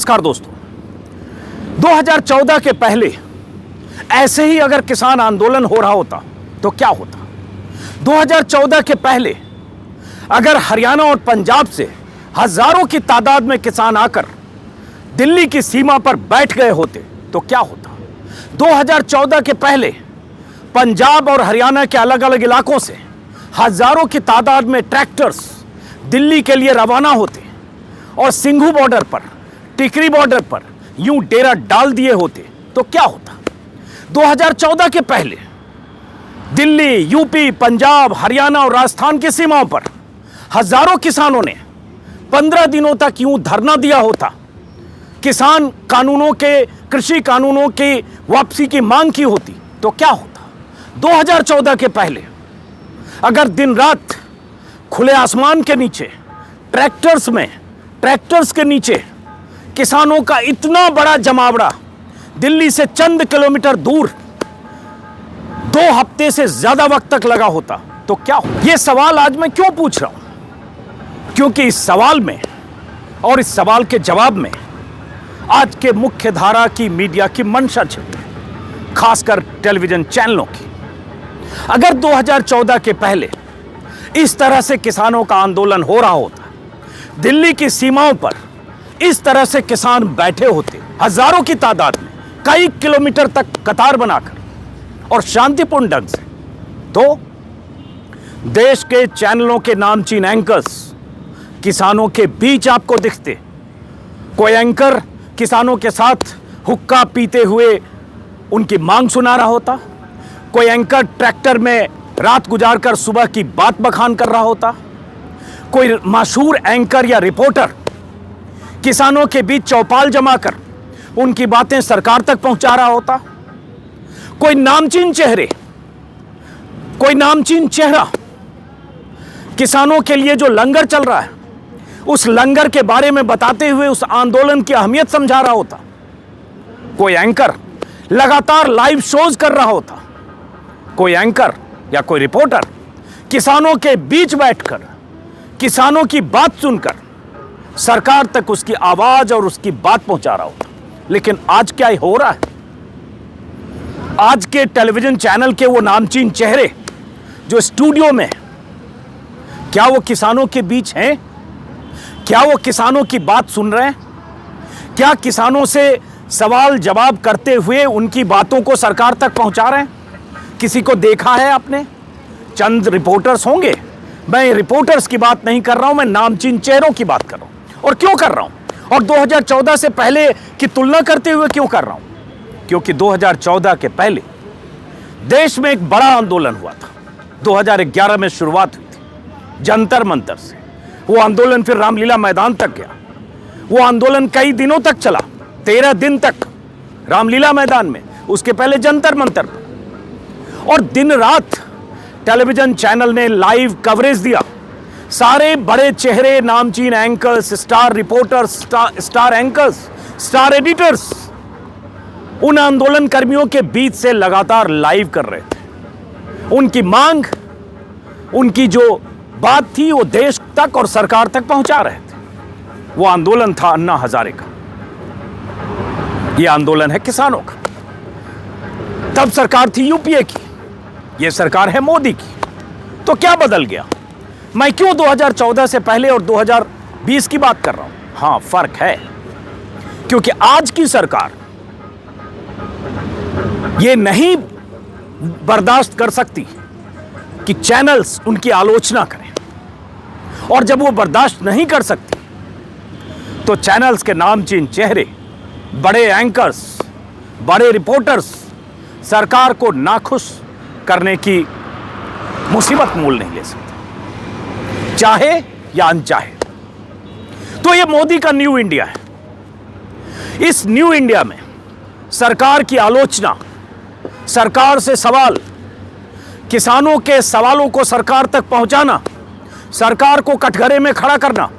नमस्कार दोस्तों। 2014 के पहले ऐसे ही अगर किसान आंदोलन हो रहा होता तो क्या होता? 2014 के पहले अगर हरियाणा और पंजाब से हजारों की तादाद में किसान आकर दिल्ली की सीमा पर बैठ गए होते तो क्या होता? 2014 के पहले पंजाब और हरियाणा के अलग अलग इलाकों से हजारों की तादाद में ट्रैक्टर्स दिल्ली के लिए रवाना होते और सिंघू बॉर्डर पर, टिकरी बॉर्डर पर यूं डेरा डाल दिए होते तो क्या होता? 2014 के पहले दिल्ली, यूपी, पंजाब, हरियाणा और राजस्थान की सीमाओं पर हजारों किसानों ने 15 दिनों तक यूं धरना दिया होता, किसान कानूनों के, कृषि कानूनों की वापसी की मांग की होती तो क्या होता? 2014 के पहले अगर दिन रात खुले आसमान के नीचे ट्रैक्टर्स के नीचे किसानों का इतना बड़ा जमावड़ा दिल्ली से चंद किलोमीटर दूर 2 हफ्ते से ज्यादा वक्त तक लगा होता तो क्या हो? यह सवाल आज मैं क्यों पूछ रहा हूं? क्योंकि इस सवाल में और इस सवाल के जवाब में आज के मुख्य धारा की मीडिया की मंशा छिपी है, खासकर टेलीविजन चैनलों की। अगर 2014 के पहले इस तरह से किसानों का आंदोलन हो रहा होता, दिल्ली की सीमाओं पर इस तरह से किसान बैठे होते हजारों की तादाद में, कई किलोमीटर तक कतार बनाकर और शांतिपूर्ण ढंग से, तो देश के चैनलों के नामचीन एंकर्स किसानों के बीच आपको दिखते। कोई एंकर किसानों के साथ हुक्का पीते हुए उनकी मांग सुना रहा होता, कोई एंकर ट्रैक्टर में रात गुजारकर सुबह की बात बखान कर रहा होता, कोई मशहूर एंकर या रिपोर्टर किसानों के बीच चौपाल जमाकर उनकी बातें सरकार तक पहुंचा रहा होता, कोई नामचीन चेहरा किसानों के लिए जो लंगर चल रहा है उस लंगर के बारे में बताते हुए उस आंदोलन की अहमियत समझा रहा होता, कोई एंकर लगातार लाइव शोज कर रहा होता, कोई एंकर या कोई रिपोर्टर किसानों के बीच बैठकर किसानों की बात सुनकर सरकार तक उसकी आवाज और उसकी बात पहुंचा रहा होता। लेकिन आज क्या हो रहा है? आज के टेलीविजन चैनल के वो नामचीन चेहरे जो स्टूडियो में, क्या वो किसानों के बीच हैं? क्या वो किसानों की बात सुन रहे हैं? क्या किसानों से सवाल जवाब करते हुए उनकी बातों को सरकार तक पहुंचा रहे हैं? किसी को देखा है आपने? चंद रिपोर्टर्स होंगे। मैं रिपोर्टर्स की बात नहीं कर रहा हूं, मैं नामचीन चेहरों की बात कर रहा हूं। और क्यों कर रहा हूं? और 2014 से पहले की तुलना करते हुए क्यों कर रहा हूं? क्योंकि 2014 के पहले देश में एक बड़ा आंदोलन हुआ था। 2011 में शुरुआत हुई थी जंतर मंतर से। वो आंदोलन फिर रामलीला मैदान तक गया। वो आंदोलन कई दिनों तक चला, 13 दिन तक रामलीला मैदान में, उसके पहले जंतर मंतर पर। और दिन रात टेलीविजन चैनल ने लाइव कवरेज दिया। सारे बड़े चेहरे, नामचीन anchors, star reporters, star anchors, star editors उन आंदोलन कर्मियों के बीच से लगातार लाइव कर रहे थे। उनकी मांग, उनकी जो बात थी वो देश तक और सरकार तक पहुंचा रहे थे। वो आंदोलन था अन्ना हजारे का। यह आंदोलन है किसानों का। तब सरकार थी यूपीए की, यह सरकार है मोदी की। तो क्या बदल गया? मैं क्यों 2014 से पहले और 2020 की बात कर रहा हूं? हां, फर्क है, क्योंकि आज की सरकार यह नहीं बर्दाश्त कर सकती कि चैनल्स उनकी आलोचना करें। और जब वो बर्दाश्त नहीं कर सकती तो चैनल्स के नामचीन चेहरे, बड़े एंकर्स, बड़े रिपोर्टर्स सरकार को नाखुश करने की मुसीबत मोल नहीं ले सकते, चाहे या अनचाहे। तो ये मोदी का न्यू इंडिया है। इस न्यू इंडिया में सरकार की आलोचना, सरकार से सवाल, किसानों के सवालों को सरकार तक पहुंचाना, सरकार को कटघरे में खड़ा करना,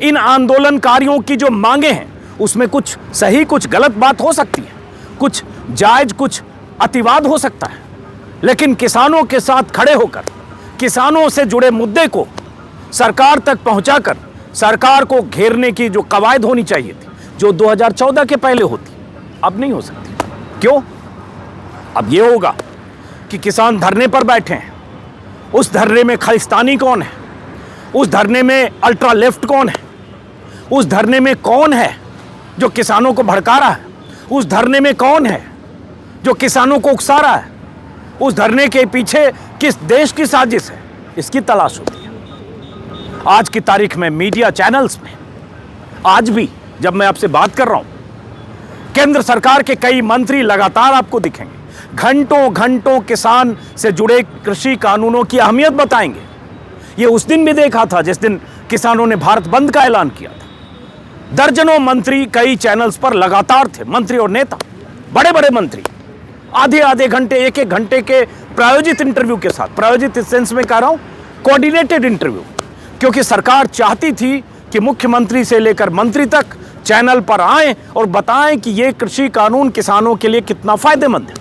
इन आंदोलनकारियों की जो मांगे हैं उसमें कुछ सही, कुछ गलत बात हो सकती है, कुछ जायज, कुछ अतिवाद हो सकता है, लेकिन किसानों के साथ खड़े होकर किसानों से जुड़े मुद्दे को सरकार तक पहुंचाकर सरकार को घेरने की जो कवायद होनी चाहिए थी जो 2014 के पहले होती, अब नहीं हो सकती। क्यों? अब ये होगा कि किसान धरने पर बैठे हैं, उस धरने में खालिस्तानी कौन है, उस धरने में अल्ट्रा लेफ्ट कौन है, उस धरने में कौन है जो किसानों को भड़का रहा है, उस धरने में कौन है जो किसानों को उकसा रहा है, उस धरने के पीछे किस देश की साजिश है, इसकी तलाश होती है। आज की तारीख में मीडिया चैनल्स में आज भी जब मैं आपसे बात कर रहा हूं, केंद्र सरकार के कई मंत्री लगातार आपको दिखेंगे, घंटों घंटों किसान से जुड़े कृषि कानूनों की अहमियत बताएंगे। ये उस दिन भी देखा था जिस दिन किसानों ने भारत बंद का ऐलान किया था। दर्जनों मंत्री कई चैनल्स पर लगातार थे, मंत्री और नेता, बड़े बड़े मंत्री, आधे आधे घंटे, एक एक घंटे के प्रायोजित इंटरव्यू के साथ, प्रायोजित इस सेंस में कह रहा हूं, कोऑर्डिनेटेड इंटरव्यू, क्योंकि सरकार चाहती थी कि मुख्यमंत्री से लेकर मंत्री तक चैनल पर आएं और बताएं कि ये कृषि कानून किसानों के लिए कितना फायदेमंद है।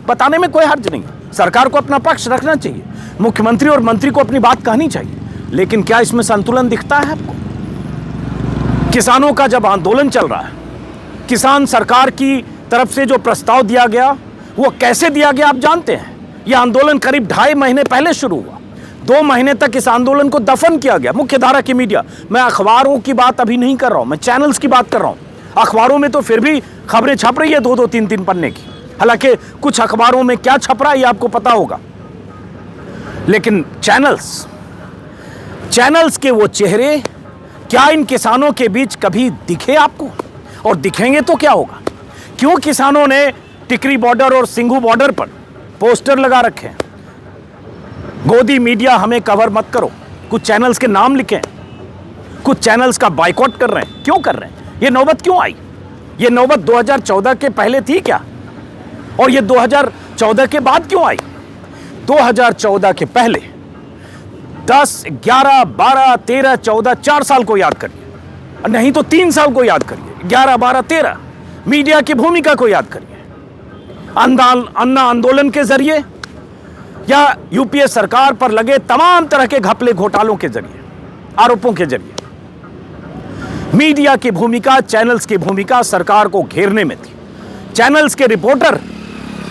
बताने में कोई हर्ज नहीं, सरकार को अपना पक्ष रखना चाहिए, मुख्यमंत्री और मंत्री को अपनी बात कहनी चाहिए, लेकिन क्या इसमें संतुलन दिखता है आपको? किसानों का जब आंदोलन चल रहा है, किसान सरकार की तरफ से जो प्रस्ताव दिया गया वो कैसे दिया गया आप जानते हैं। यह आंदोलन करीब 2.5 महीने पहले शुरू हुआ, 2 महीने तक इस आंदोलन को दफन किया गया। मुख्य धारा की मीडिया, मैं अखबारों की बात अभी नहीं कर रहा हूं, मैं चैनल्स की बात कर रहा हूं। अखबारों में तो फिर भी खबरें छप रही है 2-2, 3-3 पन्ने की, हालांकि कुछ अखबारों में क्या छप रहा है ये आपको पता होगा, लेकिन चैनल्स के वो चेहरे क्या इन किसानों के बीच कभी दिखे आपको? और दिखेंगे तो क्या होगा? क्यों किसानों ने टिकरी बॉर्डर और सिंघू बॉर्डर पर पोस्टर लगा रखे हैं, गोदी मीडिया हमें कवर मत करो, कुछ चैनल्स के नाम लिखे, कुछ चैनल्स का बाइकआउट कर रहे हैं? क्यों कर रहे हैं? ये नौबत क्यों आई? ये नौबत 2014 के पहले थी क्या? और ये 2014 के बाद क्यों आई? 2014 के पहले 10, 11, 12, 13, 14, 4 साल को याद करिए, नहीं तो 3 साल को याद करिए, 11, 12, 13 मीडिया की भूमिका को याद करिए। अन्ना आंदोलन के जरिए या यूपीए सरकार पर लगे तमाम तरह के घपले घोटालों के जरिए, आरोपों के जरिए मीडिया की भूमिका, चैनल्स की भूमिका सरकार को घेरने में थी। चैनल्स के रिपोर्टर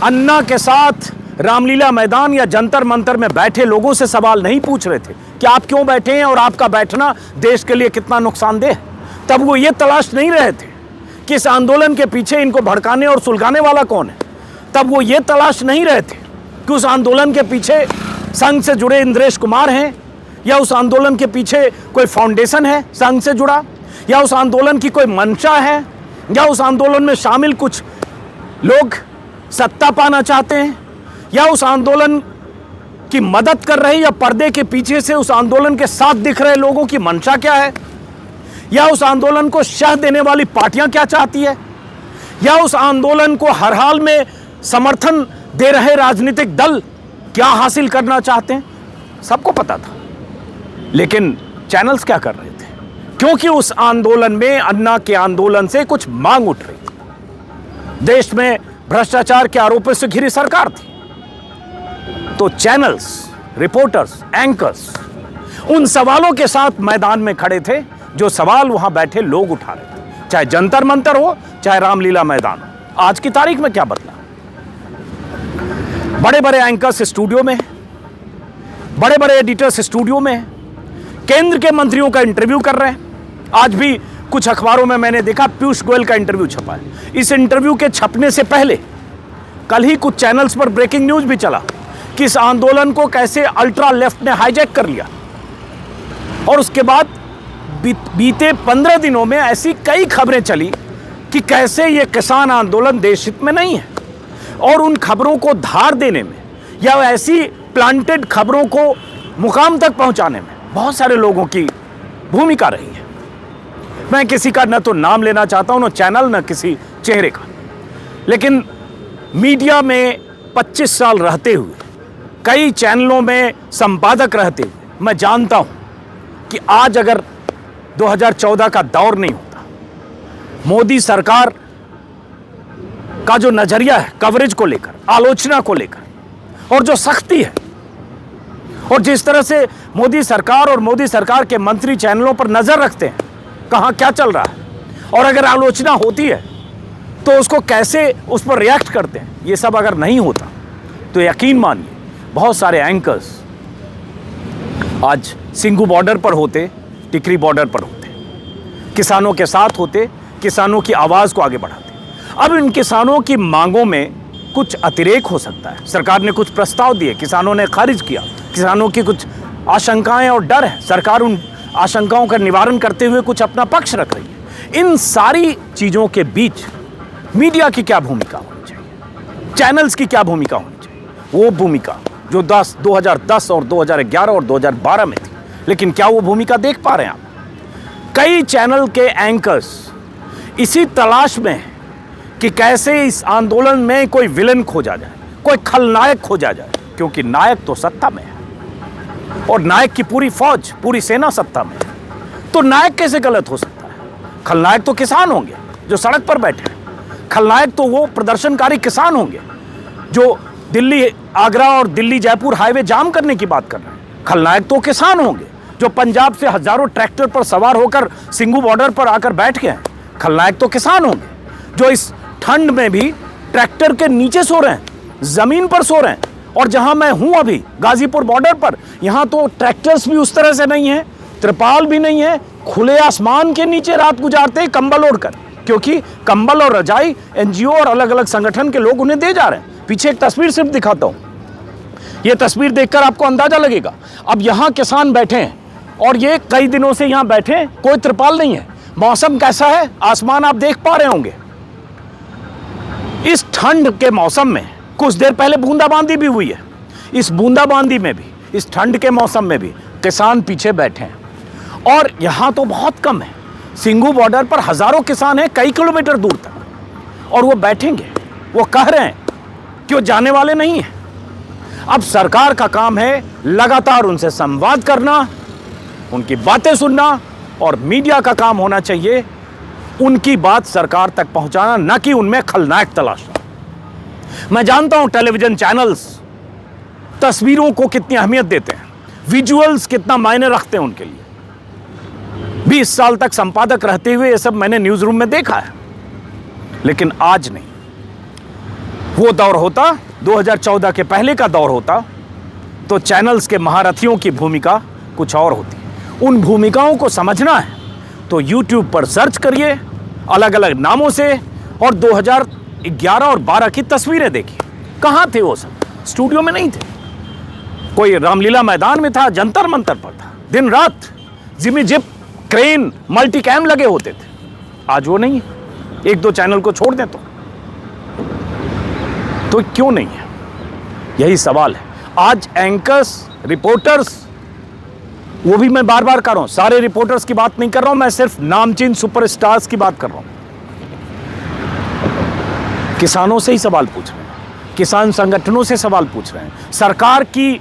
अन्ना के साथ रामलीला मैदान या जंतर मंतर में बैठे लोगों से सवाल नहीं पूछ रहे थे कि आप क्यों बैठे हैं और आपका बैठना देश के लिए कितना नुकसानदेह है। तब वो ये तलाश नहीं रहे थे कि इस आंदोलन के पीछे इनको भड़काने और सुलगाने वाला कौन है। तब वो ये तलाश नहीं रहे थे कि उस आंदोलन के पीछे संघ से जुड़े इंद्रेश कुमार हैं, या उस आंदोलन के पीछे कोई फाउंडेशन है संघ से जुड़ा, या उस आंदोलन की कोई मंशा है, या उस आंदोलन में शामिल कुछ लोग सत्ता पाना चाहते हैं, या उस आंदोलन की मदद कर रहे, या पर्दे के पीछे से उस आंदोलन के साथ दिख रहे लोगों की मंशा क्या है, या उस आंदोलन को शह देने वाली पार्टियां क्या चाहती है, या उस आंदोलन को हर हाल में समर्थन दे रहे राजनीतिक दल क्या हासिल करना चाहते हैं, सबको पता था। लेकिन चैनल्स क्या कर रहे थे? क्योंकि उस आंदोलन में, अन्ना के आंदोलन से कुछ मांग उठ रही थी, देश में भ्रष्टाचार के आरोपों से घिरी सरकार थी, तो चैनल्स, रिपोर्टर्स, एंकर्स उन सवालों के साथ मैदान में खड़े थे जो सवाल वहां बैठे लोग उठा रहे थे, चाहे जंतर मंतर हो, चाहे रामलीला मैदान हो। आज की तारीख में क्या बदला? बड़े बड़े एंकर्स स्टूडियो में, बड़े बड़े एडिटर्स स्टूडियो में, केंद्र के मंत्रियों का इंटरव्यू कर रहे हैं। आज भी कुछ अखबारों में मैंने देखा पीयूष गोयल का इंटरव्यू छपा है। इस इंटरव्यू के छपने से पहले कल ही कुछ चैनल्स पर ब्रेकिंग न्यूज भी चला कि इस आंदोलन को कैसे अल्ट्रा लेफ्ट ने हाईजैक कर लिया, और उसके बाद बीते 15 दिनों में ऐसी कई खबरें चली कि कैसे ये किसान आंदोलन देश हित में नहीं है, और उन खबरों को धार देने में या ऐसी प्लांटेड खबरों को मुकाम तक पहुंचाने में बहुत सारे लोगों की भूमिका रही है। मैं किसी का न तो नाम लेना चाहता हूं, न चैनल, न किसी चेहरे का, लेकिन मीडिया में 25 साल रहते हुए, कई चैनलों में संपादक रहते हुए मैं जानता हूं कि आज अगर 2014 का दौर नहीं होता, मोदी सरकार का जो नजरिया है कवरेज को लेकर, आलोचना को लेकर, और जो सख्ती है, और जिस तरह से मोदी सरकार और मोदी सरकार के मंत्री चैनलों पर नजर रखते हैं कहां क्या चल रहा है, और अगर आलोचना होती है तो उसको कैसे उस पर रिएक्ट करते हैं, ये सब अगर नहीं होता तो यकीन मानिए बहुत सारे एंकर्स आज सिंघू बॉर्डर पर होते, टिकरी बॉर्डर पर होते, किसानों के साथ होते, किसानों की आवाज़ को आगे बढ़ाते। अब इन किसानों की मांगों में कुछ अतिरेक हो सकता है। सरकार ने कुछ प्रस्ताव दिए, किसानों ने खारिज किया, किसानों की कुछ आशंकाएं और डर है, सरकार उन आशंकाओं का निवारण करते हुए कुछ अपना पक्ष रख रही है। इन सारी चीज़ों के बीच मीडिया की क्या भूमिका होनी चाहिए, चैनल्स की क्या भूमिका होनी चाहिए, वो भूमिका जो 2010 और 2011 और 2012 में थी, लेकिन क्या वो भूमिका देख पा रहे हैं आप? कई चैनल के एंकर्स इसी तलाश में हैं कि कैसे इस आंदोलन में कोई विलन खोजा जाए, कोई खलनायक खोजा जाए, क्योंकि नायक तो सत्ता में है और नायक की पूरी फौज, पूरी सेना सत्ता में है। तो नायक कैसे गलत हो सकता है? खलनायक तो किसान होंगे जो सड़क पर बैठे हैं, खलनायक तो वो प्रदर्शनकारी किसान होंगे जो दिल्ली आगरा और दिल्ली जयपुर हाईवे जाम करने की बात कर रहे हैं। खलनायक तो किसान होंगे जो पंजाब से हजारों ट्रैक्टर पर सवार होकर सिंघू बॉर्डर पर आकर बैठ गए हैं। खलनायक तो किसान होंगे जो इस ठंड में भी ट्रैक्टर के नीचे सो रहे हैं, जमीन पर सो रहे हैं। और जहां मैं हूं अभी गाजीपुर बॉर्डर पर, यहां तो ट्रैक्टर्स भी उस तरह से नहीं है, त्रिपाल भी नहीं है, खुले आसमान के नीचे रात गुजारते हैं कंबल ओढ़कर, क्योंकि कंबल और रजाई एनजीओ और अलग अलग संगठन के लोग उन्हें दे जा रहे हैं। पीछे एक तस्वीर सिर्फ दिखाता हूं, यह तस्वीर देखकर आपको अंदाजा लगेगा। अब यहां किसान बैठे हैं और ये कई दिनों से यहां बैठे हैं, कोई त्रिपाल नहीं है। मौसम कैसा है, आसमान आप देख पा रहे होंगे। इस ठंड के मौसम में कुछ देर पहले बूंदाबांदी भी हुई है। इस बूंदाबांदी में भी, इस ठंड के मौसम में भी किसान पीछे बैठे हैं। और यहां तो बहुत कम है, सिंघू बॉर्डर पर हजारों किसान हैं कई किलोमीटर दूर तक, और वो बैठेंगे, वो कह रहे हैं कि वो जाने वाले नहीं हैं। अब सरकार का काम है लगातार उनसे संवाद करना, उनकी बातें सुनना, और मीडिया का काम होना चाहिए उनकी बात सरकार तक पहुंचाना, न कि उनमें खलनायक तलाशना। मैं जानता हूं टेलीविजन चैनल्स तस्वीरों को कितनी अहमियत देते हैं, विजुअल्स कितना मायने रखते हैं उनके लिए। 20 साल तक संपादक रहते हुए ये सब मैंने न्यूज रूम में देखा है, लेकिन आज नहीं। वो दौर होता, 2014 के पहले का दौर होता, तो चैनल्स के महारथियों की भूमिका कुछ और होती। उन भूमिकाओं को समझना है तो YouTube पर सर्च करिए अलग अलग नामों से, और 2011 और 12 की तस्वीरें देखिए। कहाँ थे वो सब? स्टूडियो में नहीं थे, कोई रामलीला मैदान में था, जंतर मंतर पर था, दिन रात जिमी जिप, क्रेन, मल्टीकैम लगे होते थे। आज वो नहीं है। एक दो चैनल को छोड़ दें तो क्यों नहीं है? यही सवाल है। आज एंकर्स, रिपोर्टर्स, वो भी मैं बार बार कर रहा हूं, सारे रिपोर्टर्स की बात नहीं कर रहा हूं, मैं सिर्फ नामचीन सुपरस्टार्स की बात कर रहा हूं। किसानों से ही सवाल पूछ रहे हैं, किसान संगठनों से सवाल पूछ रहे हैं। सरकार की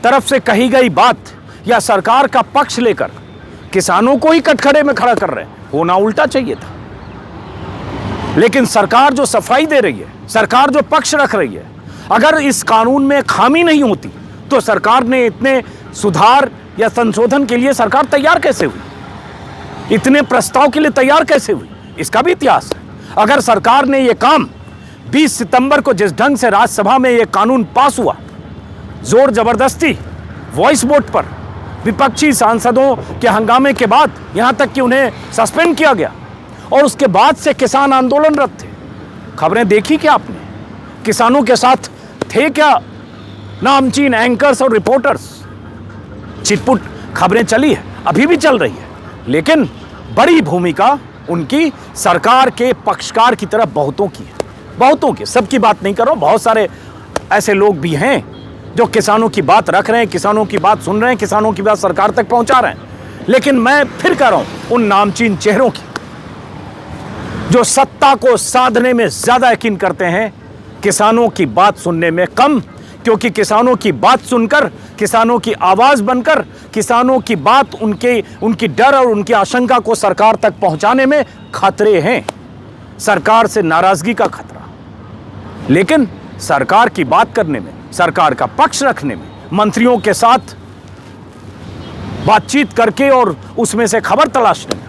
तरफ से कही गई बात या सरकार का पक्ष लेकर किसानों को ही कटघरे में खड़ा कर रहे हैं। होना उल्टा चाहिए था। लेकिन सरकार जो सफाई दे रही है, सरकार जो पक्ष रख रही है, अगर इस कानून में खामी नहीं होती तो सरकार ने इतने सुधार या संशोधन के लिए सरकार तैयार कैसे हुई? इतने प्रस्ताव के लिए तैयार कैसे हुई? इसका भी इतिहास है। अगर सरकार ने यह काम 20 सितंबर को जिस ढंग से राज्यसभा में यह कानून पास हुआ, जोर जबरदस्ती, वॉइस वोट पर, विपक्षी सांसदों के हंगामे के बाद, यहां तक कि उन्हें सस्पेंड किया गया, और उसके बाद से किसान आंदोलनरत थे। खबरें देखी क्या आपने? किसानों के साथ थे क्या नामचीन एंकर्स और रिपोर्टर्स? चिटपुट खबरें चली है, अभी भी चल रही है, लेकिन बड़ी भूमिका उनकी सरकार के पक्षकार की तरफ बहुतों की है। बहुतों की, सबकी बात नहीं कर रहा हूं, बहुत सारे ऐसे लोग भी हैं जो किसानों की बात रख रहे हैं, किसानों की बात सुन रहे हैं, किसानों की बात सरकार तक पहुंचा रहे हैं। लेकिन मैं फिर कह रहा हूं उन नामचीन चेहरों की जो सत्ता को साधने में ज्यादा यकीन करते हैं, किसानों की बात सुनने में कम, क्योंकि किसानों की बात सुनकर, किसानों की आवाज बनकर, किसानों की बात, उनकी डर और उनकी आशंका को सरकार तक पहुंचाने में खतरे हैं। सरकार से नाराजगी का खतरा, लेकिन सरकार की बात करने में, सरकार का पक्ष रखने में, मंत्रियों के साथ बातचीत करके और उसमें से खबर तलाशने में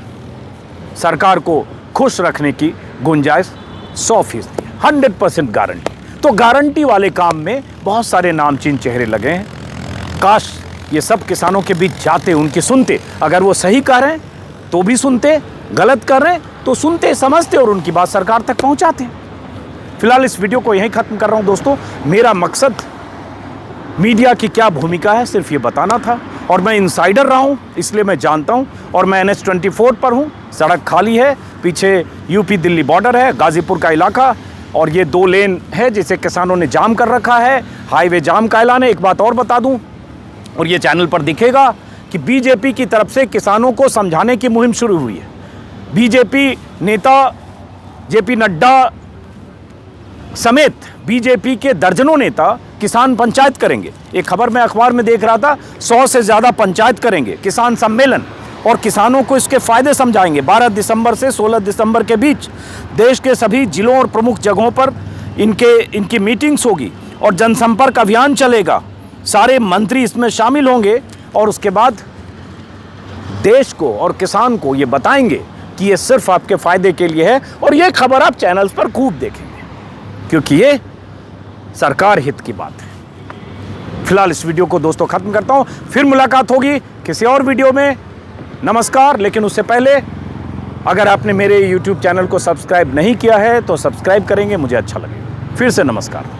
सरकार को खुश रखने की गुंजाइश 100% 100% गारंटी। तो गारंटी वाले काम में बहुत सारे नामचीन चेहरे लगे हैं। काश ये सब किसानों के बीच जाते, उनकी सुनते। अगर वो सही कह रहे हैं तो भी सुनते, गलत कर रहे हैं तो सुनते, समझते और उनकी बात सरकार तक पहुंचाते। फिलहाल इस वीडियो को यहीं खत्म कर रहा हूं दोस्तों। मेरा मकसद मीडिया की क्या भूमिका है सिर्फ ये बताना था, और मैं इनसाइडर रहा हूं इसलिए मैं जानता हूं। और मैं NH-24 पर हूं, सड़क खाली है, पीछे यूपी दिल्ली बॉर्डर है, गाजीपुर का इलाका, और ये 2 लेन है जिसे किसानों ने जाम कर रखा है। हाईवे जाम का ऐलान है। एक बात और बता दूं, और ये चैनल पर दिखेगा कि बीजेपी की तरफ से किसानों को समझाने की मुहिम शुरू हुई है। बीजेपी नेता JP नड्डा समेत बीजेपी के दर्जनों नेता किसान पंचायत करेंगे। एक खबर मैं अखबार में देख रहा था, 100 से ज़्यादा पंचायत करेंगे, किसान सम्मेलन, और किसानों को इसके फायदे समझाएंगे। 12 दिसंबर से 16 दिसंबर के बीच देश के सभी जिलों और प्रमुख जगहों पर इनकी मीटिंग्स होगी और जनसंपर्क अभियान चलेगा। सारे मंत्री इसमें शामिल होंगे और उसके बाद देश को और किसान को ये बताएंगे कि ये सिर्फ आपके फायदे के लिए है। और ये खबर आप चैनल्स पर खूब देखेंगे क्योंकि ये सरकार हित की बात है। फिलहाल इस वीडियो को दोस्तों खत्म करता हूं, फिर मुलाकात होगी किसी और वीडियो में। नमस्कार। लेकिन उससे पहले अगर आपने मेरे YouTube चैनल को सब्सक्राइब नहीं किया है तो सब्सक्राइब करेंगे, मुझे अच्छा लगेगा। फिर से नमस्कार।